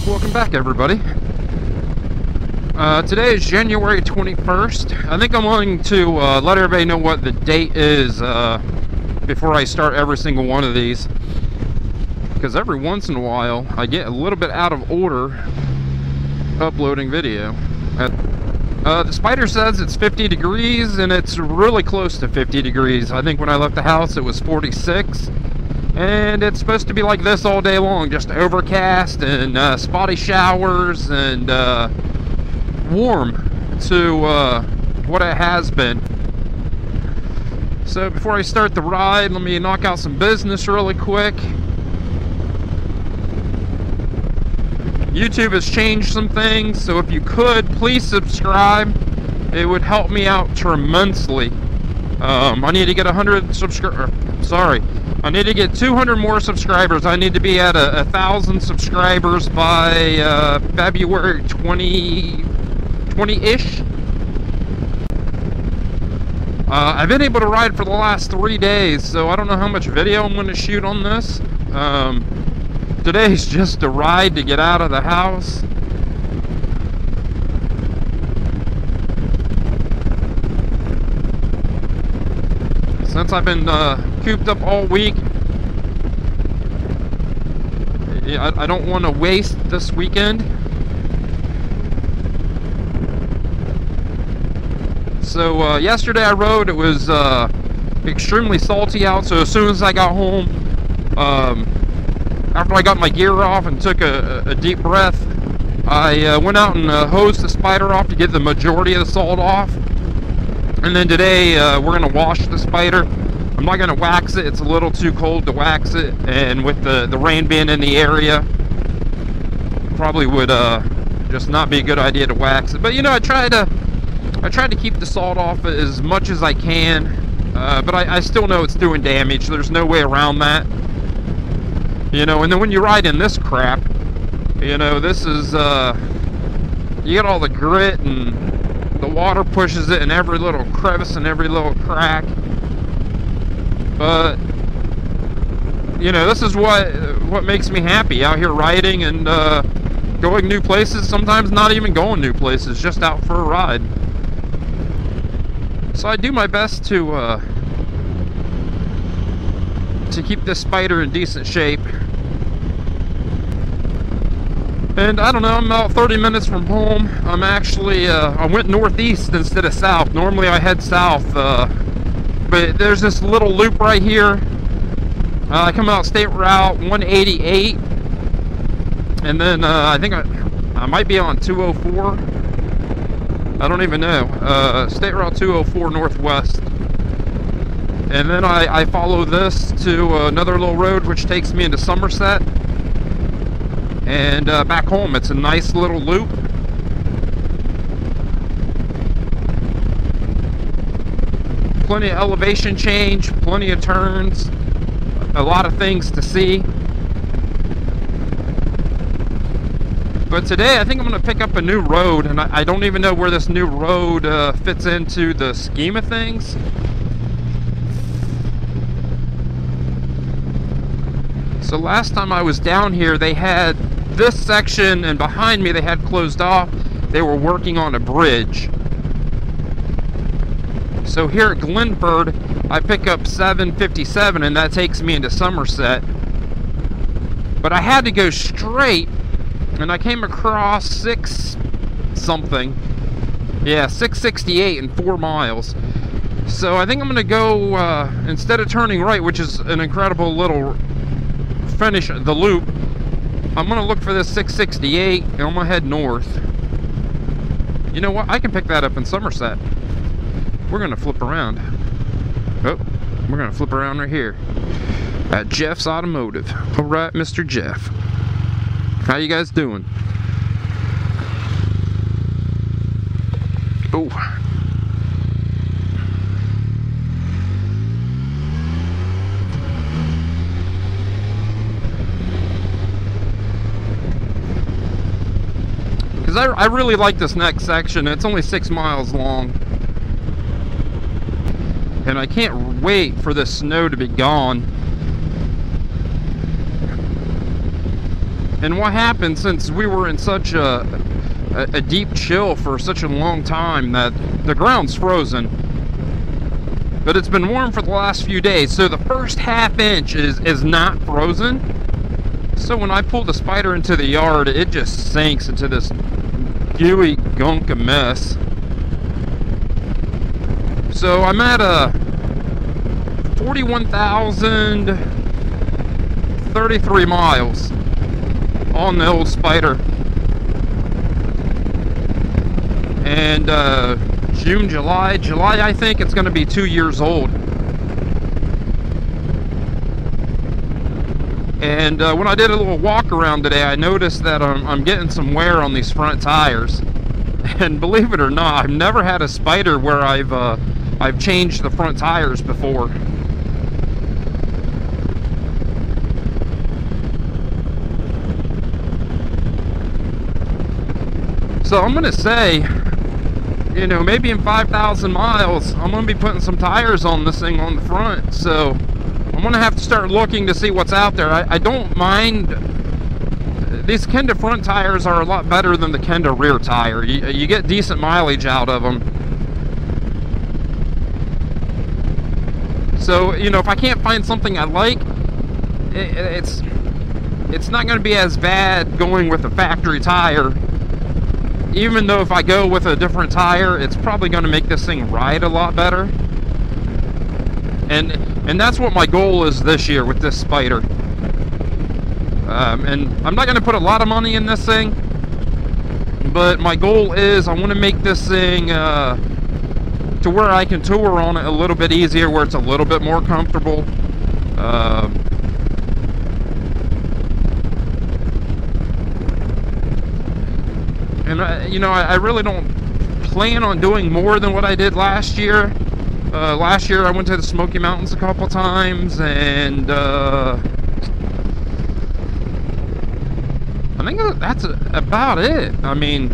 Welcome back, everybody. Today is January 21st. I think I'm going to let everybody know what the date is before I start every single one of these, because every once in a while I get a little bit out of order uploading video. The Spider says it's 50 degrees, and it's really close to 50 degrees. I think when I left the house it was 46. And it's supposed to be like this all day long, just overcast and spotty showers and warm to what it has been. So before I start the ride, let me knock out some business really quick. YouTube has changed some things, so if you could, please subscribe. It would help me out tremendously. I need to get 100 subscribers. Sorry. I need to get 200 more subscribers. I need to be at 1,000 subscribers by February 20-ish. I've been able to ride for the last 3 days, so I don't know how much video I'm going to shoot on this. Today's just a ride to get out of the house. Since I've been cooped up all week, I don't want to waste this weekend. So yesterday I rode. It was extremely salty out, so as soon as I got home, after I got my gear off and took a deep breath, I went out and hosed the Spider off to get the majority of the salt off. And then today we're going to wash the Spider. I'm not going to wax it. It's a little too cold to wax it, and with the rain being in the area, probably would just not be a good idea to wax it. But you know, I try to keep the salt off as much as I can, but I still know it's doing damage. There's no way around that. You know, and then when you ride in this crap, you know, this is you get all the grit, and the water pushes it in every little crevice and every little crack. But you know, this is what makes me happy out here riding and going new places. Sometimes not even going new places, just out for a ride. So I do my best to keep this Spider in decent shape. And I don't know, I'm about 30 minutes from home. I'm actually I went northeast instead of south. Normally I head south, but there's this little loop right here. I come out State Route 188, and then I think I might be on 204. I don't even know. State Route 204 Northwest. And then I follow this to another little road which takes me into Somerset. And back home. It's a nice little loop. Plenty of elevation change, plenty of turns, a lot of things to see. But today I think I'm going to pick up a new road, and I don't even know where this new road fits into the scheme of things. So last time I was down here, they had this section, and behind me they had closed off. They were working on a bridge. So here at Glenford, I pick up 757, and that takes me into Somerset. But I had to go straight, and I came across 668 in 4 miles. So I think I'm going to go, instead of turning right, which is an incredible little finish the loop, I'm going to look for this 668, and I'm going to head north. You know what? I can pick that up in Somerset. We're going to flip around. Oh, we're going to flip around right here at Jeff's Automotive. All right, Mr. Jeff. How you guys doing? Oh. Because I really like this next section. It's only 6 miles long. And I can't wait for the snow to be gone. And what happened, since we were in such a deep chill for such a long time, that the ground's frozen. But it's been warm for the last few days, so the first ½ inch is not frozen. So when I pull the Spyder into the yard, it just sinks into this gooey gunk of mess. So I'm at 41,033 miles on the old Spyder. And July I think it's going to be 2 years old. And when I did a little walk around today, I noticed that I'm getting some wear on these front tires. And believe it or not, I've never had a Spyder where I've changed the front tires before. So I'm gonna say, you know, maybe in 5,000 miles, I'm gonna be putting some tires on this thing on the front. So I'm gonna have to start looking to see what's out there. I don't mind. These Kenda front tires are a lot better than the Kenda rear tire. You get decent mileage out of them. So, you know, if I can't find something I like, it's not going to be as bad going with a factory tire. Even though if I go with a different tire, it's probably going to make this thing ride a lot better. And that's what my goal is this year with this Spyder. And I'm not going to put a lot of money in this thing, but my goal is I want to make this thing to where I can tour on it a little bit easier, where it's a little bit more comfortable. And you know, I really don't plan on doing more than what I did last year. Last year I went to the Smoky Mountains a couple times, and I think that's about it. I mean,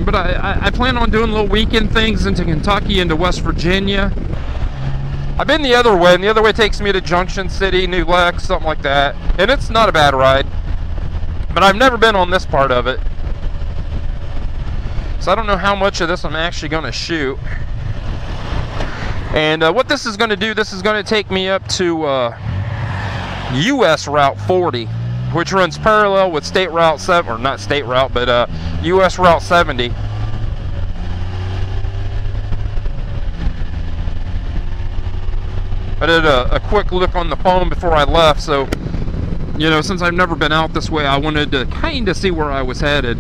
but I plan on doing little weekend things into Kentucky, into West Virginia. I've been the other way, and the other way takes me to Junction City, New Lex, something like that. And it's not a bad ride, but I've never been on this part of it. So I don't know how much of this I'm actually going to shoot. And what this is going to do, this is going to take me up to US Route 40, which runs parallel with State Route 7, or not State Route, but US Route 70. I did a quick look on the phone before I left, so, you know, since I've never been out this way, I wanted to kind of see where I was headed.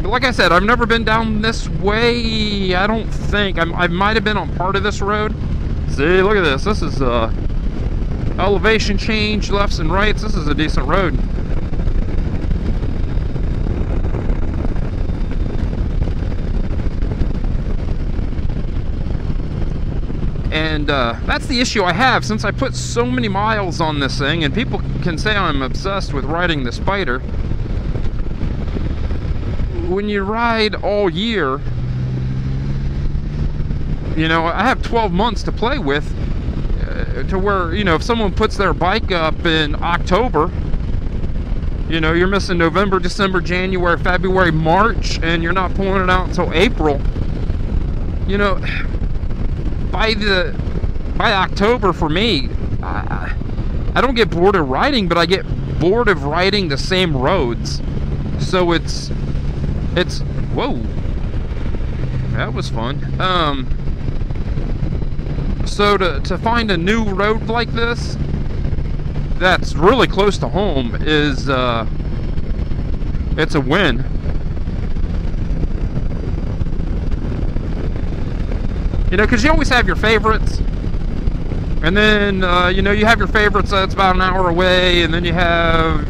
But like I said, I've never been down this way, I don't think. I might have been on part of this road. See, look at this. This is elevation change, lefts and rights. This is a decent road. And that's the issue I have, since I put so many miles on this thing, and people can say I'm obsessed with riding the Spyder. When you ride all year, you know, I have 12 months to play with, to where, you know, if someone puts their bike up in October, you know, you're missing November, December, January, February, March, and you're not pulling it out until April. You know, by October for me, I don't get bored of riding, but I get bored of riding the same roads. So it's whoa, that was fun. So to find a new road like this that's really close to home is it's a win. You know, because you always have your favorites, and then you know, you have your favorites that's about an hour away, and then you have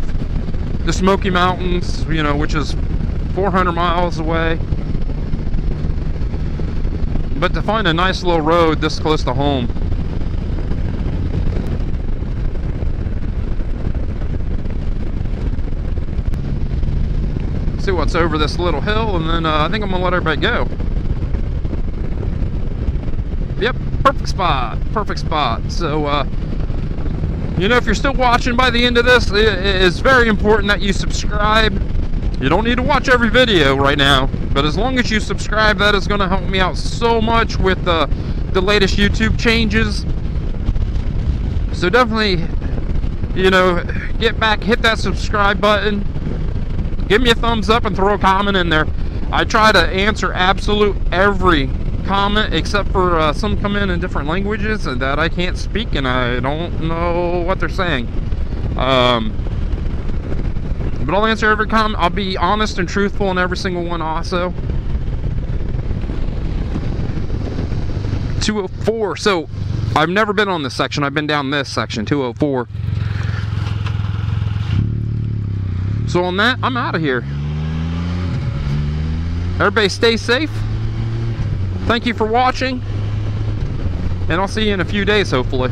the Smoky Mountains, you know, which is 400 miles away. But to find a nice little road this close to home, see what's over this little hill, and then I think I'm gonna let everybody go. Yep, perfect spot. Perfect spot. So, you know, if you're still watching by the end of this, it's very important that you subscribe. You don't need to watch every video right now, but as long as you subscribe, that is going to help me out so much with the latest YouTube changes. So definitely, you know, get back, hit that subscribe button, give me a thumbs up, and throw a comment in there. I try to answer absolute every comment, except for some come in different languages that I can't speak and I don't know what they're saying. But I'll answer every comment. I'll be honest and truthful in every single one also. 204. So I've never been on this section. I've been down this section, 204. So on that, I'm out of here. Everybody stay safe. Thank you for watching. And I'll see you in a few days, hopefully.